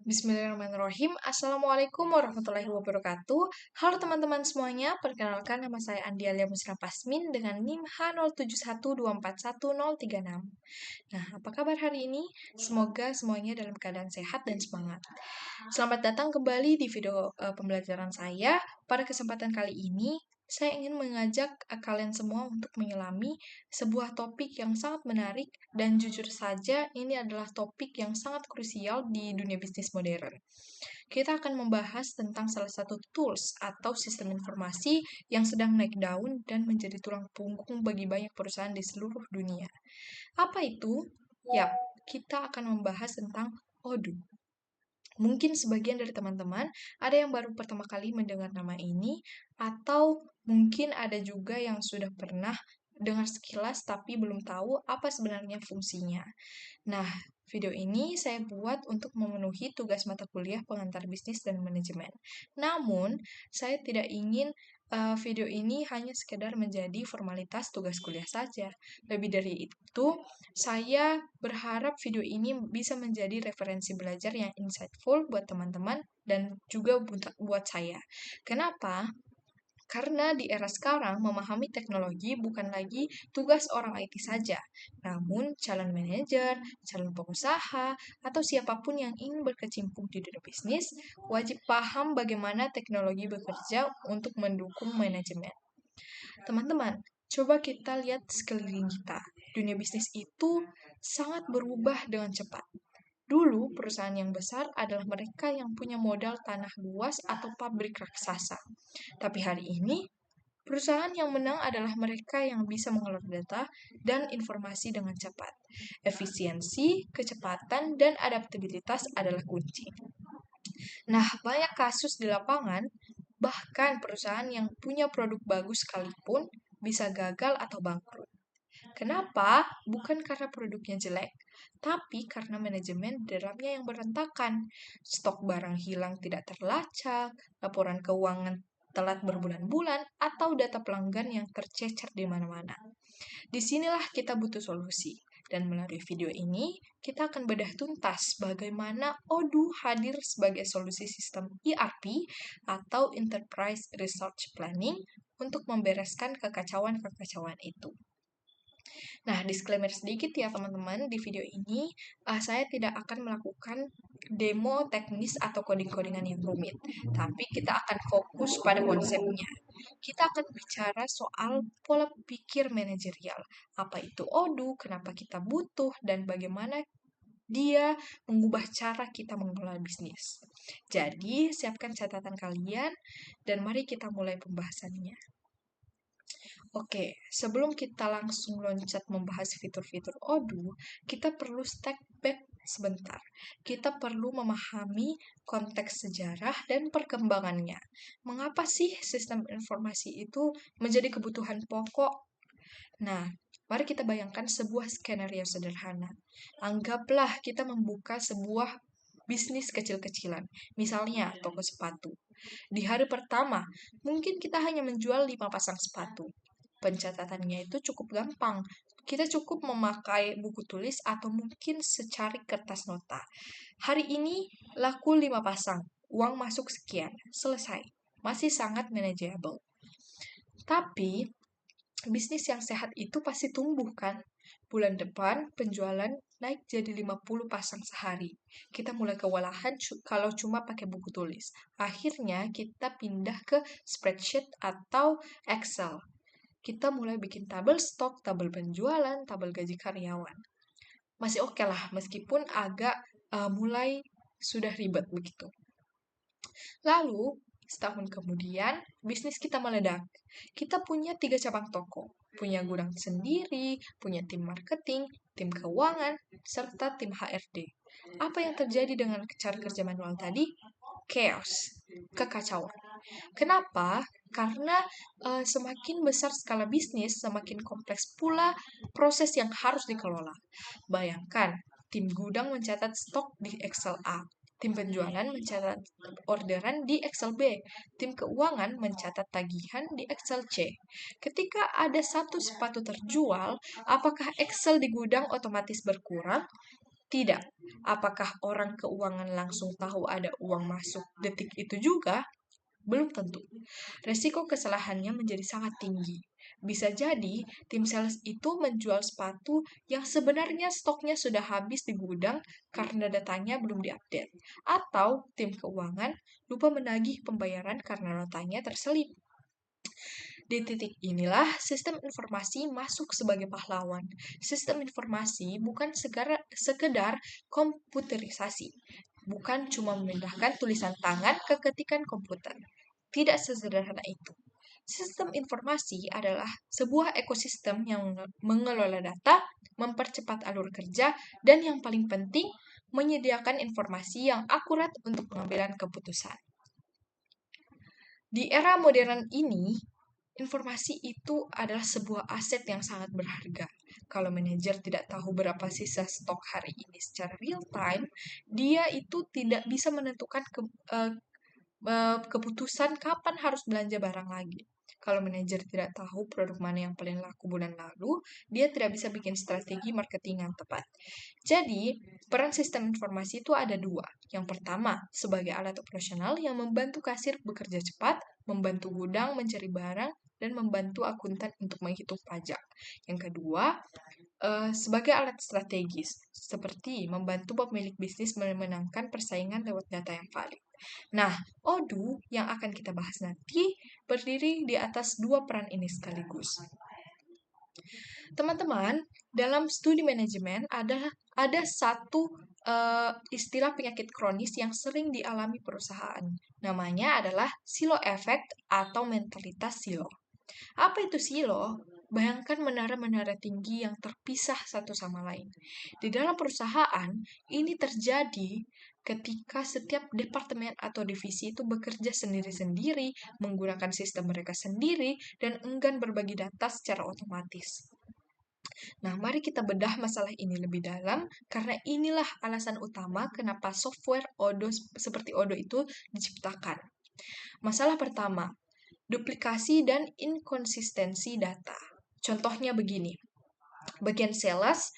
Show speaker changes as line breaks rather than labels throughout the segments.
Bismillahirrahmanirrahim. Assalamualaikum warahmatullahi wabarakatuh. Halo teman-teman semuanya, perkenalkan nama saya Andialia Musra Pasmin dengan NIM H0712411036. Nah, apa kabar hari ini? Semoga semuanya dalam keadaan sehat dan semangat. Selamat datang kembali di video pembelajaran saya. Pada kesempatan kali ini, saya ingin mengajak kalian semua untuk menyelami sebuah topik yang sangat menarik dan jujur saja ini adalah topik yang sangat krusial di dunia bisnis modern. Kita akan membahas tentang salah satu tools atau sistem informasi yang sedang naik daun dan menjadi tulang punggung bagi banyak perusahaan di seluruh dunia. Apa itu? Yap, kita akan membahas tentang Odoo. Mungkin sebagian dari teman-teman ada yang baru pertama kali mendengar nama ini, atau mungkin ada juga yang sudah pernah dengar sekilas tapi belum tahu apa sebenarnya fungsinya. Nah, video ini saya buat untuk memenuhi tugas mata kuliah pengantar bisnis dan manajemen. Namun, saya tidak ingin video ini hanya sekedar menjadi formalitas tugas kuliah saja. Lebih dari itu, saya berharap video ini bisa menjadi referensi belajar yang insightful buat teman-teman dan juga buat saya. Kenapa? Karena di era sekarang, memahami teknologi bukan lagi tugas orang IT saja, namun calon manajer, calon pengusaha, atau siapapun yang ingin berkecimpung di dunia bisnis, wajib paham bagaimana teknologi bekerja untuk mendukung manajemen. Teman-teman, coba kita lihat sekeliling kita. Dunia bisnis itu sangat berubah dengan cepat. Dulu, perusahaan yang besar adalah mereka yang punya modal tanah luas atau pabrik raksasa. Tapi hari ini, perusahaan yang menang adalah mereka yang bisa mengelola data dan informasi dengan cepat. Efisiensi, kecepatan, dan adaptabilitas adalah kunci. Nah, banyak kasus di lapangan, bahkan perusahaan yang punya produk bagus sekalipun bisa gagal atau bangkrut. Kenapa? Bukan karena produknya jelek, tapi karena manajemen di dalamnya yang berantakan. Stok barang hilang tidak terlacak, laporan keuangan telat berbulan-bulan, atau data pelanggan yang tercecer di mana-mana. Disinilah kita butuh solusi. Dan melalui video ini, kita akan bedah tuntas bagaimana Odoo hadir sebagai solusi sistem ERP atau Enterprise Resource Planning untuk membereskan kekacauan-kekacauan itu. Nah, disclaimer sedikit ya teman-teman, di video ini saya tidak akan melakukan demo teknis atau coding-codingan yang rumit, tapi kita akan fokus pada konsepnya. Kita akan bicara soal pola pikir manajerial, apa itu Odoo, kenapa kita butuh, dan bagaimana dia mengubah cara kita mengelola bisnis. Jadi, siapkan catatan kalian, dan mari kita mulai pembahasannya. Oke, sebelum kita langsung loncat membahas fitur-fitur Odoo, kita perlu step back sebentar. Kita perlu memahami konteks sejarah dan perkembangannya. Mengapa sih sistem informasi itu menjadi kebutuhan pokok? Nah, mari kita bayangkan sebuah skenario sederhana. Anggaplah kita membuka sebuah bisnis kecil-kecilan, misalnya toko sepatu. Di hari pertama, mungkin kita hanya menjual 5 pasang sepatu. Pencatatannya itu cukup gampang. Kita cukup memakai buku tulis atau mungkin secari kertas nota. Hari ini laku 5 pasang, uang masuk sekian, selesai. Masih sangat manageable. Tapi, bisnis yang sehat itu pasti tumbuh kan? Bulan depan, penjualan naik jadi 50 pasang sehari. Kita mulai kewalahan kalau cuma pakai buku tulis. Akhirnya, kita pindah ke spreadsheet atau Excel. Kita mulai bikin tabel stok, tabel penjualan, tabel gaji karyawan. Masih oke lah, meskipun agak mulai sudah ribet begitu. Lalu, setahun kemudian, bisnis kita meledak. Kita punya 3 cabang toko, punya gudang sendiri, punya tim marketing, tim keuangan, serta tim HRD. Apa yang terjadi dengan cara kerja manual tadi? Chaos, kekacauan. Kenapa? Karena semakin besar skala bisnis, semakin kompleks pula proses yang harus dikelola. Bayangkan, tim gudang mencatat stok di Excel A, tim penjualan mencatat orderan di Excel B, tim keuangan mencatat tagihan di Excel C. Ketika ada satu sepatu terjual, apakah Excel di gudang otomatis berkurang? Tidak. Apakah orang keuangan langsung tahu ada uang masuk detik itu juga? Belum tentu. Resiko kesalahannya menjadi sangat tinggi. Bisa jadi tim sales itu menjual sepatu yang sebenarnya stoknya sudah habis di gudang karena datanya belum diupdate. Atau tim keuangan lupa menagih pembayaran karena notanya terselip. Di titik inilah sistem informasi masuk sebagai pahlawan. Sistem informasi bukan sekedar komputerisasi, bukan cuma memindahkan tulisan tangan ke ketikan komputer. Tidak sesederhana itu. Sistem informasi adalah sebuah ekosistem yang mengelola data, mempercepat alur kerja, dan yang paling penting, menyediakan informasi yang akurat untuk pengambilan keputusan. Di era modern ini, informasi itu adalah sebuah aset yang sangat berharga. Kalau manajer tidak tahu berapa sisa stok hari ini secara real time, dia itu tidak bisa menentukan keputusan kapan harus belanja barang lagi. Kalau manajer tidak tahu produk mana yang paling laku bulan lalu, dia tidak bisa bikin strategi marketing yang tepat. Jadi, peran sistem informasi itu ada dua. Yang pertama, sebagai alat operasional yang membantu kasir bekerja cepat, membantu gudang mencari barang, dan membantu akuntan untuk menghitung pajak. Yang kedua, sebagai alat strategis, seperti membantu pemilik bisnis memenangkan persaingan lewat data yang valid. Nah, Odoo yang akan kita bahas nanti berdiri di atas dua peran ini sekaligus. Teman-teman, dalam studi manajemen ada satu istilah penyakit kronis yang sering dialami perusahaan. Namanya adalah silo effect atau mentalitas silo. Apa itu silo? Bayangkan menara-menara tinggi yang terpisah satu sama lain. Di dalam perusahaan, ini terjadi ketika setiap departemen atau divisi itu bekerja sendiri-sendiri, menggunakan sistem mereka sendiri, dan enggan berbagi data secara otomatis. Nah, mari kita bedah masalah ini lebih dalam, karena inilah alasan utama kenapa software Odoo seperti Odoo itu diciptakan. Masalah pertama, duplikasi dan inkonsistensi data. Contohnya begini, bagian sales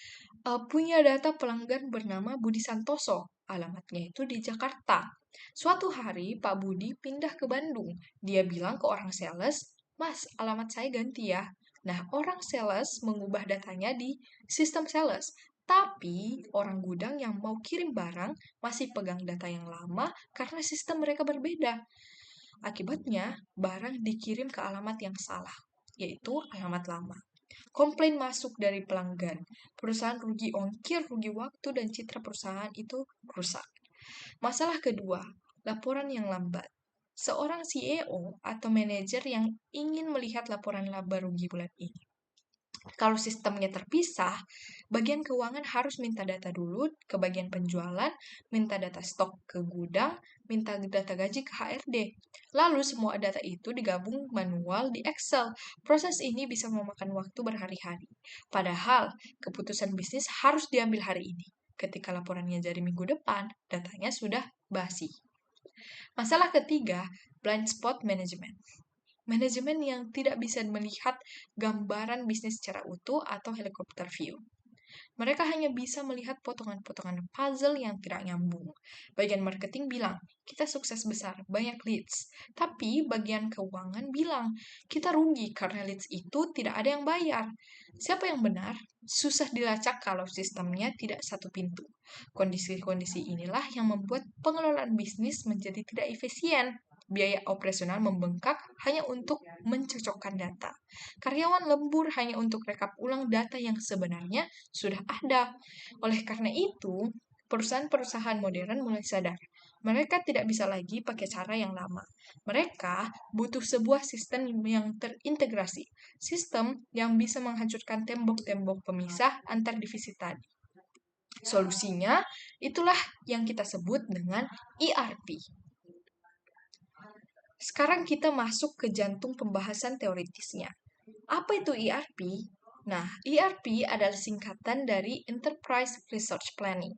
punya data pelanggan bernama Budi Santoso, alamatnya itu di Jakarta. Suatu hari Pak Budi pindah ke Bandung. Dia bilang ke orang sales, "Mas, alamat saya ganti ya." Nah, orang sales mengubah datanya di sistem sales. Tapi orang gudang yang mau kirim barang masih pegang data yang lama karena sistem mereka berbeda. Akibatnya, barang dikirim ke alamat yang salah, yaitu alamat lama. Komplain masuk dari pelanggan. Perusahaan rugi ongkir, rugi waktu, dan citra perusahaan itu rusak. Masalah kedua, laporan yang lambat. Seorang CEO atau manajer yang ingin melihat laporan laba rugi bulan ini. Kalau sistemnya terpisah, bagian keuangan harus minta data dulu ke bagian penjualan, minta data stok ke gudang, minta data gaji ke HRD. Lalu semua data itu digabung manual di Excel. Proses ini bisa memakan waktu berhari-hari. Padahal, keputusan bisnis harus diambil hari ini. Ketika laporannya jadi minggu depan, datanya sudah basi. Masalah ketiga, blind spot management. Manajemen yang tidak bisa melihat gambaran bisnis secara utuh atau helikopter view. Mereka hanya bisa melihat potongan-potongan puzzle yang tidak nyambung. Bagian marketing bilang, kita sukses besar, banyak leads. Tapi bagian keuangan bilang, kita rugi karena leads itu tidak ada yang bayar. Siapa yang benar? Susah dilacak kalau sistemnya tidak satu pintu. Kondisi-kondisi inilah yang membuat pengelolaan bisnis menjadi tidak efisien. Biaya operasional membengkak hanya untuk mencocokkan data. Karyawan lembur hanya untuk rekap ulang data yang sebenarnya sudah ada. Oleh karena itu, perusahaan-perusahaan modern mulai sadar, mereka tidak bisa lagi pakai cara yang lama. Mereka butuh sebuah sistem yang terintegrasi, sistem yang bisa menghancurkan tembok-tembok pemisah antar divisi tadi. Solusinya, itulah yang kita sebut dengan ERP. Sekarang kita masuk ke jantung pembahasan teoritisnya. Apa itu ERP? Nah, ERP adalah singkatan dari Enterprise Resource Planning.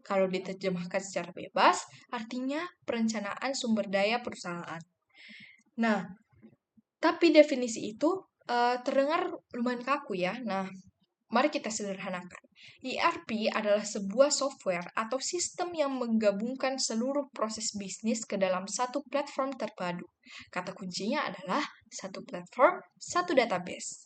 Kalau diterjemahkan secara bebas, artinya perencanaan sumber daya perusahaan. Nah, tapi definisi itu terdengar lumayan kaku ya. Nah, Mari kita sederhanakan. ERP adalah sebuah software atau sistem yang menggabungkan seluruh proses bisnis ke dalam satu platform terpadu. Kata kuncinya adalah satu platform, satu database.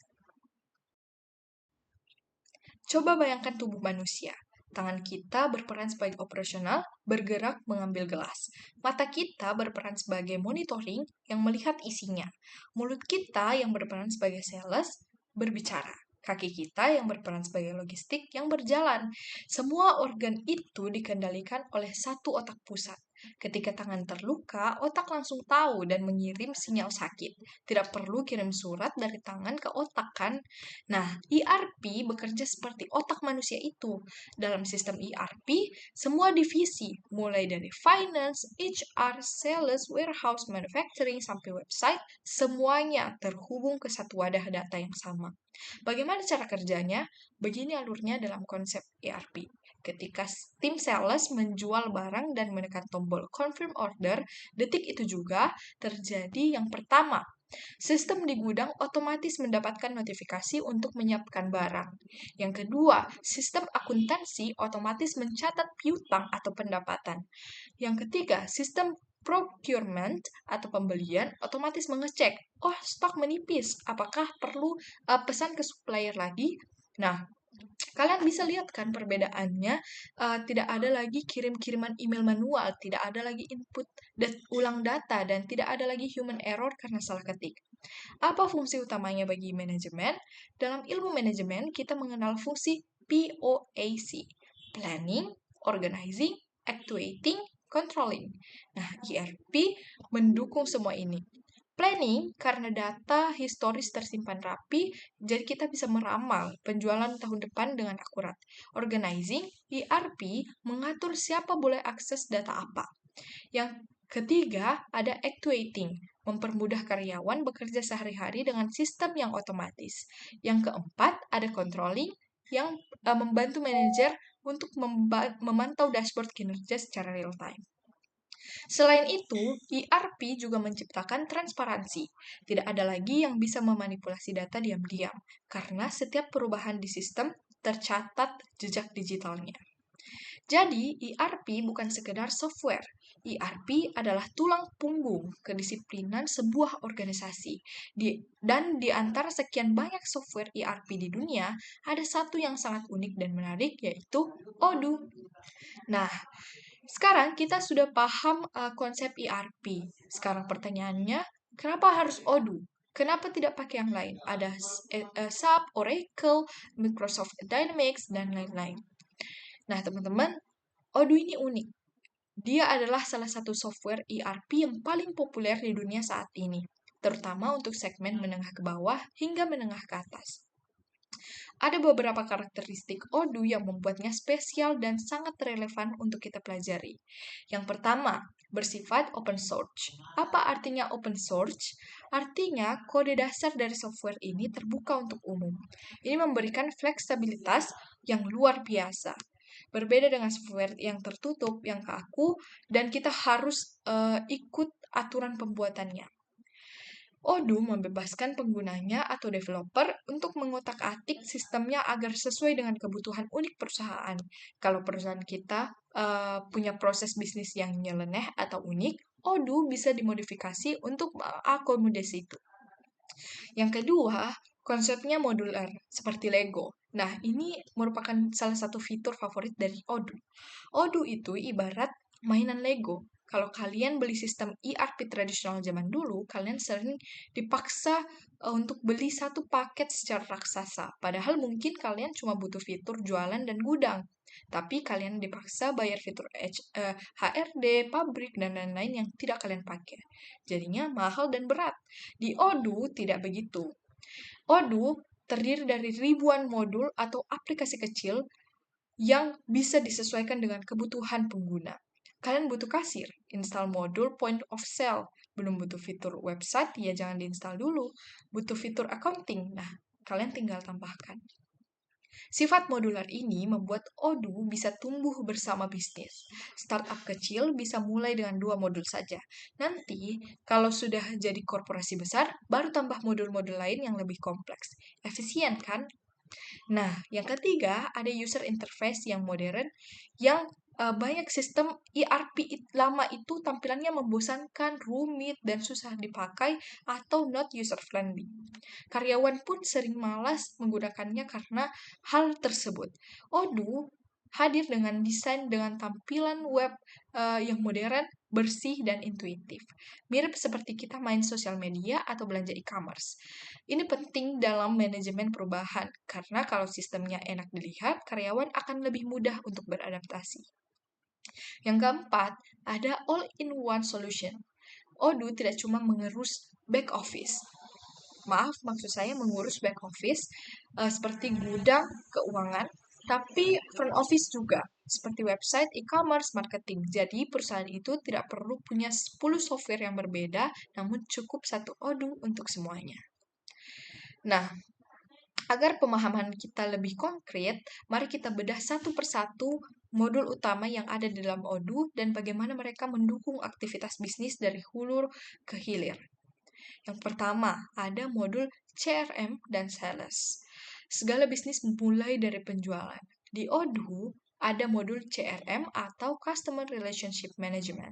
Coba bayangkan tubuh manusia. Tangan kita berperan sebagai operasional, bergerak mengambil gelas. Mata kita berperan sebagai monitoring yang melihat isinya. Mulut kita yang berperan sebagai sales, berbicara. Kaki kita yang berperan sebagai logistik yang berjalan. Semua organ itu dikendalikan oleh satu otak pusat. Ketika tangan terluka, otak langsung tahu dan mengirim sinyal sakit. Tidak perlu kirim surat dari tangan ke otak, kan? Nah, ERP bekerja seperti otak manusia itu. Dalam sistem ERP, semua divisi, mulai dari finance, HR, sales, warehouse, manufacturing, sampai website, semuanya terhubung ke satu wadah data yang sama. Bagaimana cara kerjanya? Begini alurnya dalam konsep ERP. Ketika tim sales menjual barang dan menekan tombol confirm order, detik itu juga terjadi yang pertama. Sistem di gudang otomatis mendapatkan notifikasi untuk menyiapkan barang. Yang kedua, sistem akuntansi otomatis mencatat piutang atau pendapatan. Yang ketiga, sistem procurement atau pembelian otomatis mengecek, oh stok menipis, apakah perlu pesan ke supplier lagi? Nah, kalian bisa lihat kan perbedaannya, tidak ada lagi kirim-kiriman email manual, tidak ada lagi input ulang data, dan tidak ada lagi human error karena salah ketik. Apa fungsi utamanya bagi manajemen? Dalam ilmu manajemen, kita mengenal fungsi POAC, Planning, Organizing, Actuating, Controlling. Nah, ERP mendukung semua ini. Planning, karena data historis tersimpan rapi, jadi kita bisa meramal penjualan tahun depan dengan akurat. Organizing, ERP mengatur siapa boleh akses data apa. Yang ketiga, ada actuating, mempermudah karyawan bekerja sehari-hari dengan sistem yang otomatis. Yang keempat, ada controlling, yang membantu manajer untuk memantau dashboard kinerja secara real time. Selain itu, ERP juga menciptakan transparansi. Tidak ada lagi yang bisa memanipulasi data diam-diam, karena setiap perubahan di sistem tercatat jejak digitalnya. Jadi, ERP bukan sekedar software. ERP adalah tulang punggung kedisiplinan sebuah organisasi. Dan di antara sekian banyak software ERP di dunia, ada satu yang sangat unik dan menarik, yaitu Odoo. Nah, sekarang kita sudah paham konsep ERP. Sekarang pertanyaannya, kenapa harus Odoo? Kenapa tidak pakai yang lain? Ada SAP, Oracle, Microsoft Dynamics, dan lain-lain. Nah, teman-teman, Odoo ini unik. Dia adalah salah satu software ERP yang paling populer di dunia saat ini, terutama untuk segmen menengah ke bawah hingga menengah ke atas. Ada beberapa karakteristik Odoo yang membuatnya spesial dan sangat relevan untuk kita pelajari. Yang pertama, bersifat open source. Apa artinya open source? Artinya, kode dasar dari software ini terbuka untuk umum. Ini memberikan fleksibilitas yang luar biasa. Berbeda dengan software yang tertutup, yang kaku, dan kita harus ikut aturan pembuatannya. Odoo membebaskan penggunanya atau developer untuk mengotak-atik sistemnya agar sesuai dengan kebutuhan unik perusahaan. Kalau perusahaan kita punya proses bisnis yang nyeleneh atau unik, Odoo bisa dimodifikasi untuk mengakomodasi itu. Yang kedua, konsepnya modular, seperti Lego. Nah, ini merupakan salah satu fitur favorit dari Odoo. Odoo itu ibarat mainan Lego. Kalau kalian beli sistem ERP tradisional zaman dulu, kalian sering dipaksa untuk beli satu paket secara raksasa. Padahal mungkin kalian cuma butuh fitur jualan dan gudang. Tapi kalian dipaksa bayar fitur HRD, pabrik, dan lain-lain yang tidak kalian pakai. Jadinya mahal dan berat. Di Odoo tidak begitu. Odoo terdiri dari ribuan modul atau aplikasi kecil yang bisa disesuaikan dengan kebutuhan pengguna. Kalian butuh kasir, install modul point of sale. Belum butuh fitur website, ya jangan diinstal dulu. Butuh fitur accounting, nah kalian tinggal tambahkan. Sifat modular ini membuat Odoo bisa tumbuh bersama bisnis. Startup kecil bisa mulai dengan 2 modul saja. Nanti, kalau sudah jadi korporasi besar, baru tambah modul-modul lain yang lebih kompleks. Efisien kan? Nah, yang ketiga ada user interface yang modern yang banyak sistem ERP lama itu tampilannya membosankan, rumit, dan susah dipakai atau not user friendly. Karyawan pun sering malas menggunakannya karena hal tersebut. Odoo hadir dengan desain dengan tampilan web yang modern, bersih, dan intuitif. Mirip seperti kita main sosial media atau belanja e-commerce. Ini penting dalam manajemen perubahan, karena kalau sistemnya enak dilihat, karyawan akan lebih mudah untuk beradaptasi. Yang keempat, ada all-in-one solution. Odoo tidak cuma mengurus back office. Maksud saya mengurus back office seperti gudang, keuangan, tapi front office juga, seperti website, e-commerce, marketing. Jadi perusahaan itu tidak perlu punya 10 software yang berbeda, namun cukup satu Odoo untuk semuanya. Nah, agar pemahaman kita lebih konkret, mari kita bedah satu persatu modul utama yang ada di dalam Odoo dan bagaimana mereka mendukung aktivitas bisnis dari hulu ke hilir. Yang pertama, ada modul CRM dan sales. Segala bisnis mulai dari penjualan. Di Odoo, ada modul CRM atau Customer Relationship Management.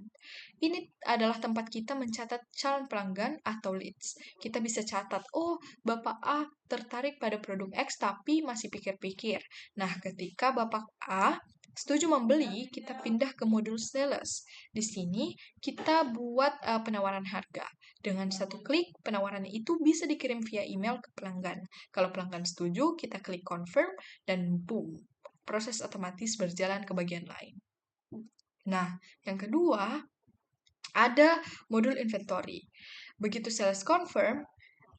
Ini adalah tempat kita mencatat calon pelanggan atau leads. Kita bisa catat, oh, Bapak A tertarik pada produk X tapi masih pikir-pikir. Nah, ketika Bapak A setuju membeli, kita pindah ke modul sales. Di sini kita buat penawaran harga. Dengan satu klik, penawaran itu bisa dikirim via email ke pelanggan. Kalau pelanggan setuju, kita klik confirm dan boom, proses otomatis berjalan ke bagian lain. Nah, yang kedua, ada modul inventory. Begitu sales confirm,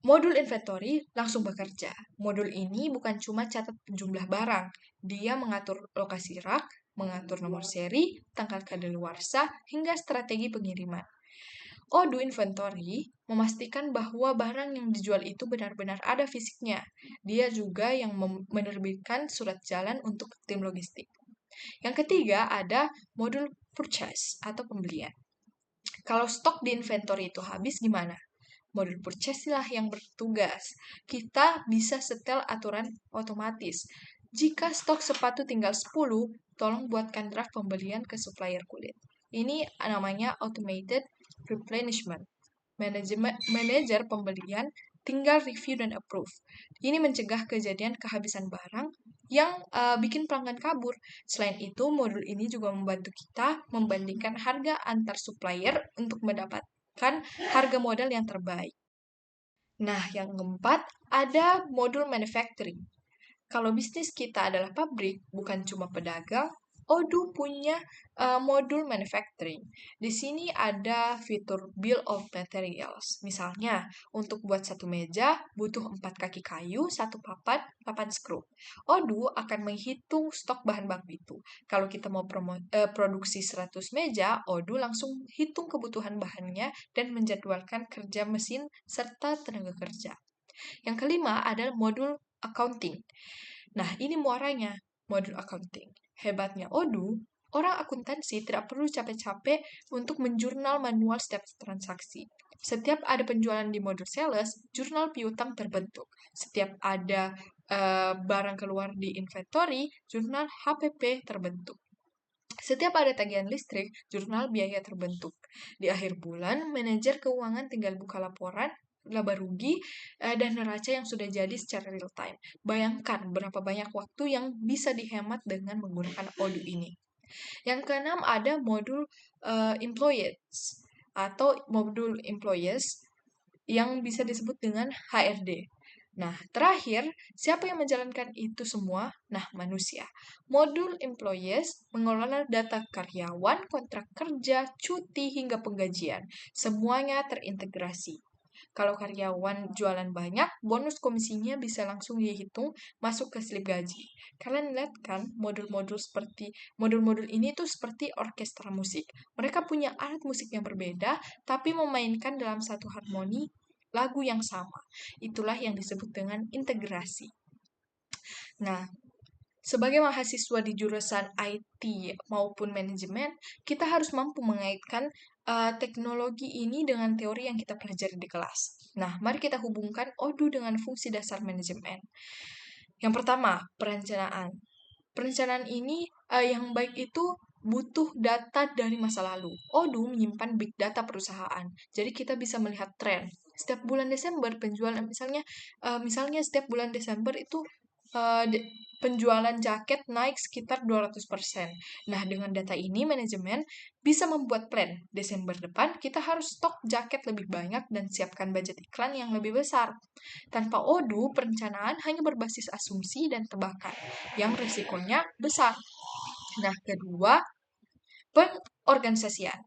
modul inventory langsung bekerja. Modul ini bukan cuma catat jumlah barang, dia mengatur lokasi rak, mengatur nomor seri, tanggal kadaluarsa, hingga strategi pengiriman. Odoo Inventory memastikan bahwa barang yang dijual itu benar-benar ada fisiknya. Dia juga yang menerbitkan surat jalan untuk tim logistik. Yang ketiga ada modul purchase atau pembelian. Kalau stok di inventory itu habis gimana? Modul purchase lah yang bertugas. Kita bisa setel aturan otomatis. Jika stok sepatu tinggal 10, tolong buatkan draft pembelian ke supplier kulit. Ini namanya automated replenishment. Manajer pembelian tinggal review dan approve. Ini mencegah kejadian kehabisan barang yang bikin pelanggan kabur. Selain itu, modul ini juga membantu kita membandingkan harga antar supplier untuk mendapatkan harga modal yang terbaik. Nah, yang keempat, ada modul manufacturing. Kalau bisnis kita adalah pabrik, bukan cuma pedagang, Odoo punya modul manufacturing. Di sini ada fitur bill of materials. Misalnya, untuk buat satu meja, butuh 4 kaki kayu, 1 papan, 8 skru. Odoo akan menghitung stok bahan baku itu. Kalau kita mau produksi 100 meja, Odoo langsung hitung kebutuhan bahannya dan menjadwalkan kerja mesin serta tenaga kerja. Yang kelima adalah modul accounting. Nah, ini muaranya, modul accounting. Hebatnya Odoo, orang akuntansi tidak perlu capek-capek untuk menjurnal manual setiap transaksi. Setiap ada penjualan di modul sales, jurnal piutang terbentuk. Setiap ada barang keluar di inventory, jurnal HPP terbentuk. Setiap ada tagihan listrik, jurnal biaya terbentuk. Di akhir bulan, manajer keuangan tinggal buka laporan laba rugi dan neraca yang sudah jadi secara real time. Bayangkan berapa banyak waktu yang bisa dihemat dengan menggunakan Odoo ini. Yang keenam ada modul employees atau modul employees yang bisa disebut dengan HRD. Nah, terakhir, siapa yang menjalankan itu semua? Nah, manusia. Modul employees mengelola data karyawan, kontrak kerja, cuti, hingga penggajian. Semuanya terintegrasi. Kalau karyawan jualan banyak, bonus komisinya bisa langsung dihitung masuk ke slip gaji. Kalian lihat kan, modul-modul ini tuh seperti orkestra musik. Mereka punya alat musik yang berbeda, tapi memainkan dalam satu harmoni lagu yang sama. Itulah yang disebut dengan integrasi. Nah, sebagai mahasiswa di jurusan IT maupun manajemen, kita harus mampu mengaitkan teknologi ini dengan teori yang kita pelajari di kelas. Nah, mari kita hubungkan Odoo dengan fungsi dasar manajemen. Yang pertama, perencanaan. Perencanaan ini yang baik itu butuh data dari masa lalu. Odoo menyimpan big data perusahaan. Jadi kita bisa melihat tren. Setiap bulan Desember penjualan misalnya setiap bulan Desember itu penjualan jaket naik sekitar 200%. Nah, dengan data ini manajemen bisa membuat plan. Desember depan kita harus stok jaket lebih banyak dan siapkan budget iklan yang lebih besar. Tanpa Odoo, perencanaan hanya berbasis asumsi dan tebakan, yang risikonya besar. Nah, kedua, pengorganisasian.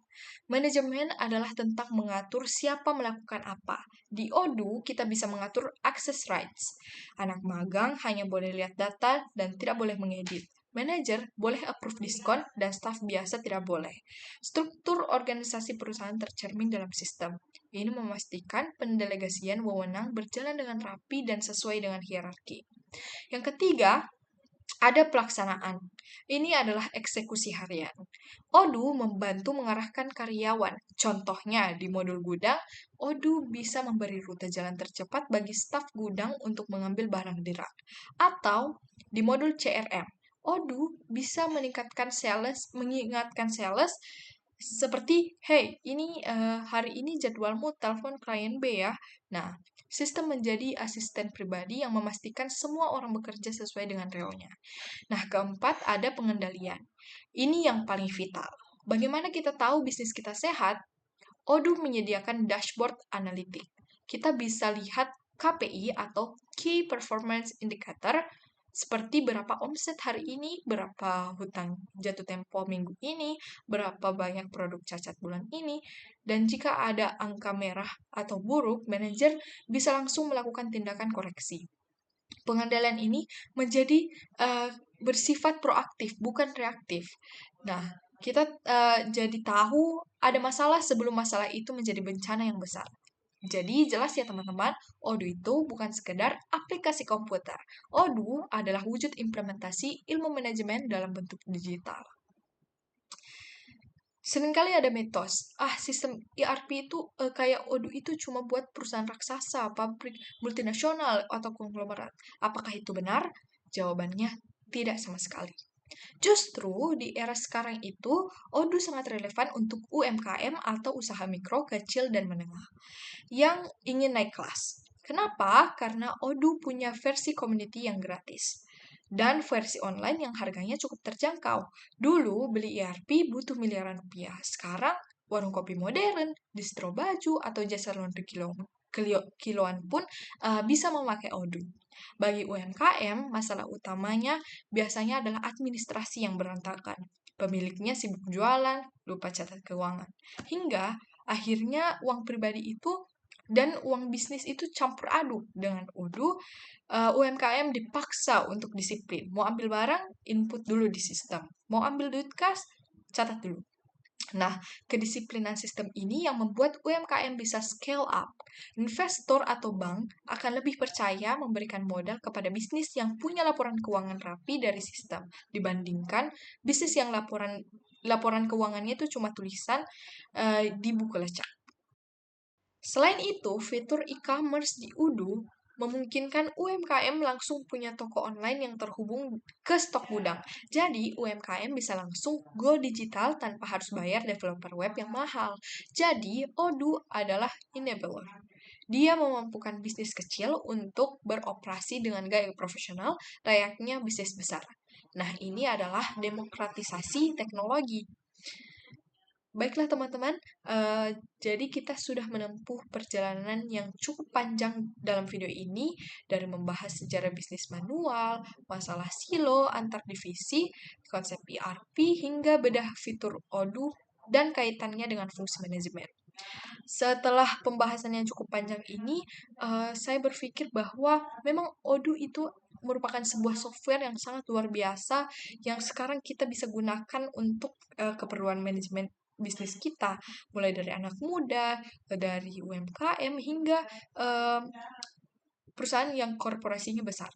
Manajemen adalah tentang mengatur siapa melakukan apa. Di Odoo, kita bisa mengatur access rights. Anak magang hanya boleh lihat data dan tidak boleh mengedit. Manager boleh approve diskon dan staf biasa tidak boleh. Struktur organisasi perusahaan tercermin dalam sistem. Ini memastikan pendelegasian wewenang berjalan dengan rapi dan sesuai dengan hierarki. Yang ketiga, ada pelaksanaan. Ini adalah eksekusi harian. Odoo membantu mengarahkan karyawan. Contohnya, di modul gudang, Odoo bisa memberi rute jalan tercepat bagi staf gudang untuk mengambil barang di rak. Atau di modul CRM, Odoo bisa mengingatkan sales seperti, hey, hari ini jadwalmu telepon klien B ya. Nah, sistem menjadi asisten pribadi yang memastikan semua orang bekerja sesuai dengan realnya. Nah, keempat ada pengendalian. Ini yang paling vital. Bagaimana kita tahu bisnis kita sehat? Odoo menyediakan dashboard analitik. Kita bisa lihat KPI atau Key Performance Indicator seperti berapa omset hari ini, berapa hutang jatuh tempo minggu ini, berapa banyak produk cacat bulan ini, dan jika ada angka merah atau buruk, manajer bisa langsung melakukan tindakan koreksi. Pengendalian ini menjadi bersifat proaktif, bukan reaktif. Nah, kita jadi tahu ada masalah sebelum masalah itu menjadi bencana yang besar. Jadi jelas ya teman-teman, Odoo itu bukan sekedar aplikasi komputer. Odoo adalah wujud implementasi ilmu manajemen dalam bentuk digital. Seringkali ada mitos, sistem ERP itu kayak Odoo itu cuma buat perusahaan raksasa, pabrik multinasional, atau konglomerat. Apakah itu benar? Jawabannya tidak sama sekali. Justru di era sekarang itu, Odoo sangat relevan untuk UMKM atau usaha mikro, kecil, dan menengah yang ingin naik kelas. Kenapa? Karena Odoo punya versi community yang gratis dan versi online yang harganya cukup terjangkau. Dulu beli ERP butuh miliaran rupiah. Sekarang warung kopi modern, distro baju, atau jasa laundry kiloan pun bisa memakai Odoo. Bagi UMKM, masalah utamanya biasanya adalah administrasi yang berantakan. Pemiliknya sibuk jualan, lupa catat keuangan. Hingga akhirnya uang pribadi itu dan uang bisnis itu campur aduk. Dengan Odoo, UMKM dipaksa untuk disiplin. Mau ambil barang, input dulu di sistem. Mau ambil duit kas, catat dulu. Nah, kedisiplinan sistem ini yang membuat UMKM bisa scale up. Investor atau bank akan lebih percaya memberikan modal kepada bisnis yang punya laporan keuangan rapi dari sistem dibandingkan bisnis yang laporan keuangannya itu cuma tulisan di buku lecak. Selain itu, fitur e-commerce di Odoo memungkinkan UMKM langsung punya toko online yang terhubung ke stok gudang. Jadi, UMKM bisa langsung go digital tanpa harus bayar developer web yang mahal. Jadi, Odoo adalah enabler. Dia memampukan bisnis kecil untuk beroperasi dengan gaya profesional layaknya bisnis besar. Nah, ini adalah demokratisasi teknologi. Baiklah teman-teman, jadi kita sudah menempuh perjalanan yang cukup panjang dalam video ini, dari membahas sejarah bisnis manual, masalah silo antar divisi, konsep ERP, hingga bedah fitur Odoo dan kaitannya dengan fungsi manajemen. Setelah pembahasan yang cukup panjang ini, saya berpikir bahwa memang Odoo itu merupakan sebuah software yang sangat luar biasa yang sekarang kita bisa gunakan untuk keperluan manajemen bisnis kita, mulai dari anak muda, dari UMKM, hingga perusahaan yang korporasinya besar.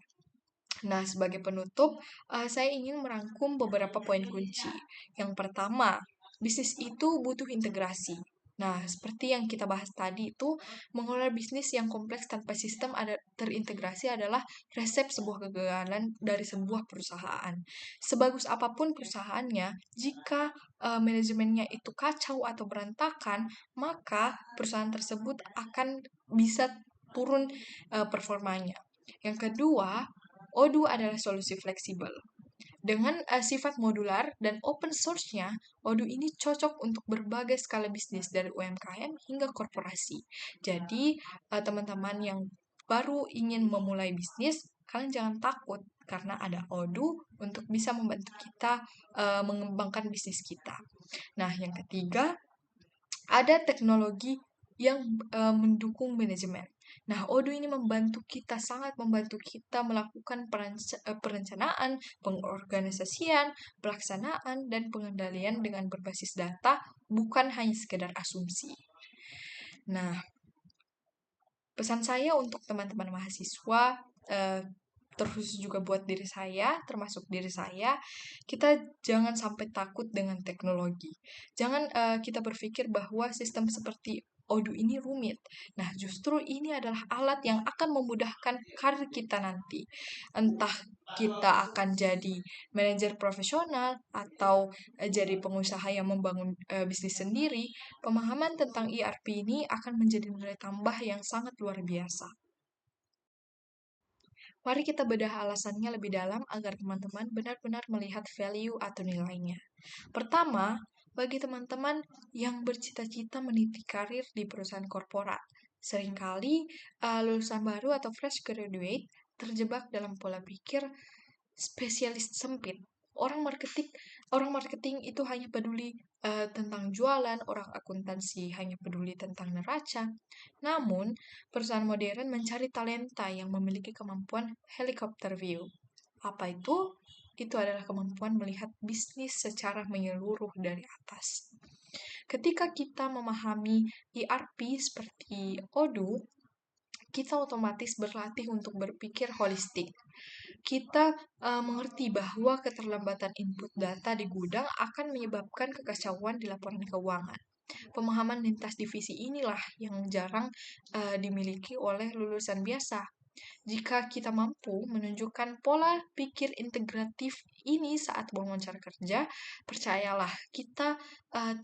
Nah, sebagai penutup, saya ingin merangkum beberapa poin kunci. Yang pertama, bisnis itu butuh integrasi. Nah, seperti yang kita bahas tadi itu, mengelola bisnis yang kompleks tanpa sistem terintegrasi adalah resep sebuah kegagalan dari sebuah perusahaan. Sebagus apapun perusahaannya, jika manajemennya itu kacau atau berantakan, maka perusahaan tersebut akan bisa turun performanya. Yang kedua, Odoo adalah solusi fleksibel. Dengan sifat modular dan open source-nya, Odoo ini cocok untuk berbagai skala bisnis dari UMKM hingga korporasi. Jadi, teman-teman yang baru ingin memulai bisnis, kalian jangan takut karena ada Odoo untuk bisa membantu kita mengembangkan bisnis kita. Nah, yang ketiga, ada teknologi yang mendukung manajemen. Nah, Odoo ini sangat membantu kita melakukan perencanaan, pengorganisasian, pelaksanaan, dan pengendalian dengan berbasis data, bukan hanya sekedar asumsi. Nah, pesan saya untuk teman-teman mahasiswa, terus juga buat diri saya, termasuk diri saya, kita jangan sampai takut dengan teknologi. Jangan kita berpikir bahwa sistem seperti Odoo ini rumit. Nah, justru ini adalah alat yang akan memudahkan karir kita nanti. Entah kita akan jadi manajer profesional atau jadi pengusaha yang membangun bisnis sendiri, pemahaman tentang ERP ini akan menjadi nilai tambah yang sangat luar biasa. Mari kita bedah alasannya lebih dalam agar teman-teman benar-benar melihat value atau nilainya. Pertama, bagi teman-teman yang bercita-cita meniti karir di perusahaan korporat, seringkali lulusan baru atau fresh graduate terjebak dalam pola pikir spesialis sempit. Orang marketing itu hanya peduli tentang jualan, orang akuntansi hanya peduli tentang neraca. Namun, perusahaan modern mencari talenta yang memiliki kemampuan helicopter view. Apa itu? Itu adalah kemampuan melihat bisnis secara menyeluruh dari atas. Ketika kita memahami ERP seperti Odoo, kita otomatis berlatih untuk berpikir holistik. Kita mengerti bahwa keterlambatan input data di gudang akan menyebabkan kekacauan di laporan keuangan. Pemahaman lintas divisi inilah yang jarang dimiliki oleh lulusan biasa. Jika kita mampu menunjukkan pola pikir integratif ini saat wawancara kerja, percayalah kita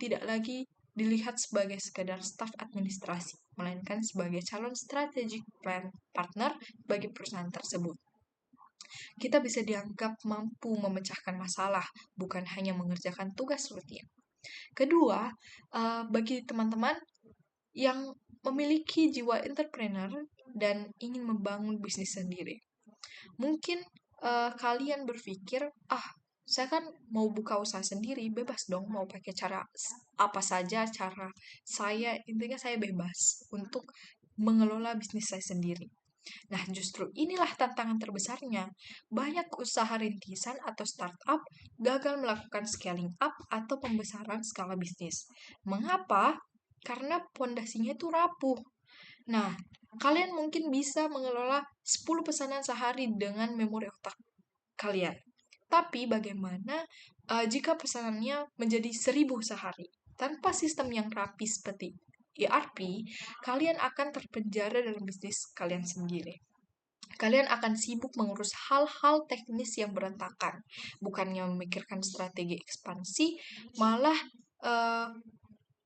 tidak lagi dilihat sebagai sekadar staf administrasi, melainkan sebagai calon strategic plan partner bagi perusahaan tersebut. Kita bisa dianggap mampu memecahkan masalah, bukan hanya mengerjakan tugas rutin. Kedua, bagi teman-teman yang memiliki jiwa entrepreneur dan ingin membangun bisnis sendiri. Mungkin kalian berpikir, saya kan mau buka usaha sendiri, bebas dong mau pakai cara apa saja cara saya, intinya saya bebas untuk mengelola bisnis saya sendiri. Nah, justru inilah tantangan terbesarnya. Banyak usaha rintisan atau startup gagal melakukan scaling up atau pembesaran skala bisnis. Mengapa? Karena pondasinya itu rapuh. Nah, kalian mungkin bisa mengelola 10 pesanan sehari dengan memori otak kalian. Tapi bagaimana jika pesanannya menjadi 1000 sehari? Tanpa sistem yang rapi seperti ERP, kalian akan terpenjara dalam bisnis kalian sendiri. Kalian akan sibuk mengurus hal-hal teknis yang berantakan, bukannya memikirkan strategi ekspansi, malah uh,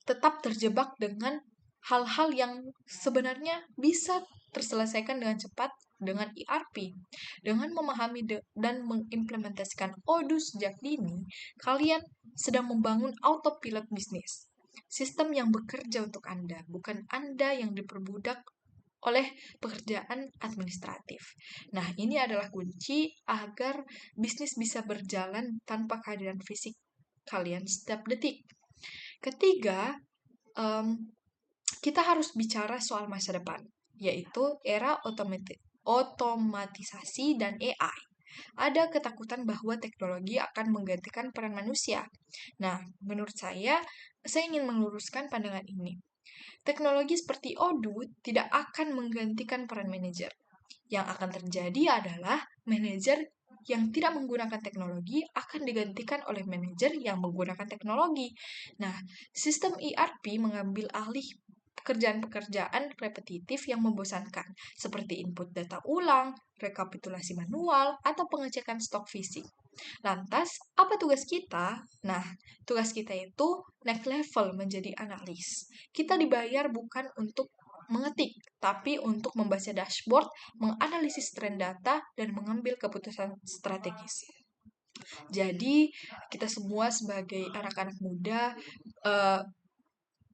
tetap terjebak dengan hal-hal yang sebenarnya bisa terselesaikan dengan cepat dengan ERP. Dengan memahami dan mengimplementasikan Odoo sejak dini, kalian sedang membangun autopilot bisnis. Sistem yang bekerja untuk Anda, bukan Anda yang diperbudak oleh pekerjaan administratif. Nah, ini adalah kunci agar bisnis bisa berjalan tanpa kehadiran fisik kalian setiap detik. Ketiga, kita harus bicara soal masa depan, yaitu era otomatisasi dan AI. Ada ketakutan bahwa teknologi akan menggantikan peran manusia. Nah, menurut saya ingin meluruskan pandangan ini. Teknologi seperti Odoo tidak akan menggantikan peran manajer. Yang akan terjadi adalah manajer yang tidak menggunakan teknologi akan digantikan oleh manajer yang menggunakan teknologi. Nah, sistem ERP mengambil alih pekerjaan-pekerjaan repetitif yang membosankan, seperti input data ulang, rekapitulasi manual, atau pengecekan stok fisik. Lantas, apa tugas kita? Nah, tugas kita itu next level menjadi analis. Kita dibayar bukan untuk mengetik, tapi untuk membaca dashboard, menganalisis tren data, dan mengambil keputusan strategis. Jadi, kita semua sebagai anak-anak muda, eh,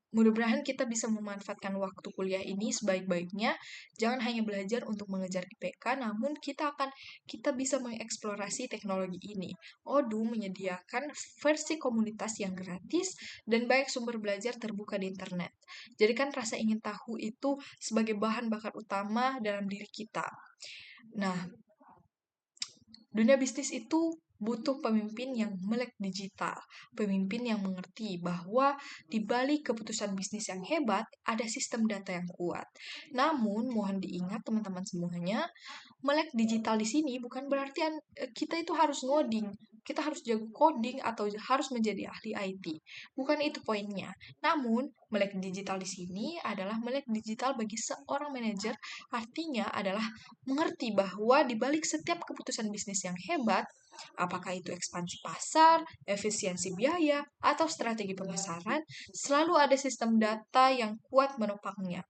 mudah-mudahan kita bisa memanfaatkan waktu kuliah ini sebaik-baiknya. Jangan hanya belajar untuk mengejar IPK, namun kita bisa mengeksplorasi teknologi ini. Odoo menyediakan versi komunitas yang gratis dan banyak sumber belajar terbuka di internet. Jadikan rasa ingin tahu itu sebagai bahan bakar utama dalam diri kita. Nah, dunia bisnis itu butuh pemimpin yang melek digital, pemimpin yang mengerti bahwa di balik keputusan bisnis yang hebat, ada sistem data yang kuat. Namun, mohon diingat teman-teman semuanya, melek digital di sini bukan berarti kita itu harus ngoding, kita harus jago coding atau harus menjadi ahli IT. Bukan itu poinnya. Namun, melek digital di sini adalah melek digital bagi seorang manajer, artinya adalah mengerti bahwa di balik setiap keputusan bisnis yang hebat, apakah itu ekspansi pasar, efisiensi biaya, atau strategi pemasaran, selalu ada sistem data yang kuat menopangnya.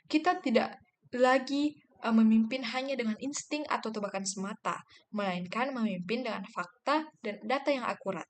Kita tidak lagi memimpin hanya dengan insting atau tebakan semata, melainkan memimpin dengan fakta dan data yang akurat.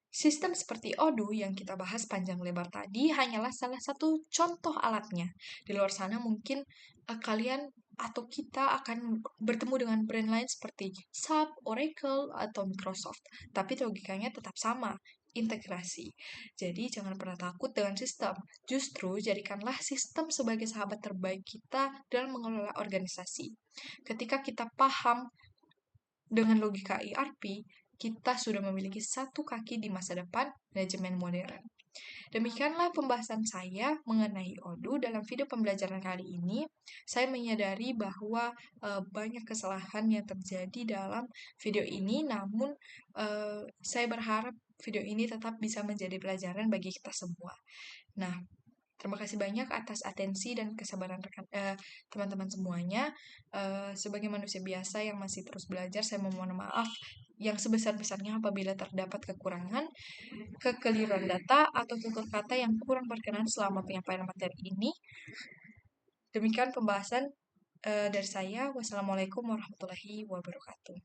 Sistem seperti Odoo yang kita bahas panjang lebar tadi hanyalah salah satu contoh alatnya. Di luar sana mungkin kalian atau kita akan bertemu dengan brand lain seperti SAP, Oracle, atau Microsoft. Tapi logikanya tetap sama, integrasi. Jadi jangan pernah takut dengan sistem. Justru jadikanlah sistem sebagai sahabat terbaik kita dalam mengelola organisasi. Ketika kita paham dengan logika ERP, kita sudah memiliki satu kaki di masa depan manajemen modern. Demikianlah pembahasan saya mengenai Odoo dalam video pembelajaran kali ini. Saya menyadari bahwa banyak kesalahan yang terjadi dalam video ini, namun saya berharap video ini tetap bisa menjadi pelajaran bagi kita semua. Nah, terima kasih banyak atas atensi dan kesabaran teman-teman semuanya. Sebagai manusia biasa yang masih terus belajar, saya memohon maaf yang sebesar-besarnya apabila terdapat kekurangan, kekeliruan data, atau tutur kata yang kurang berkenan selama penyampaian materi ini. Demikian pembahasan dari saya. Wassalamualaikum warahmatullahi wabarakatuh.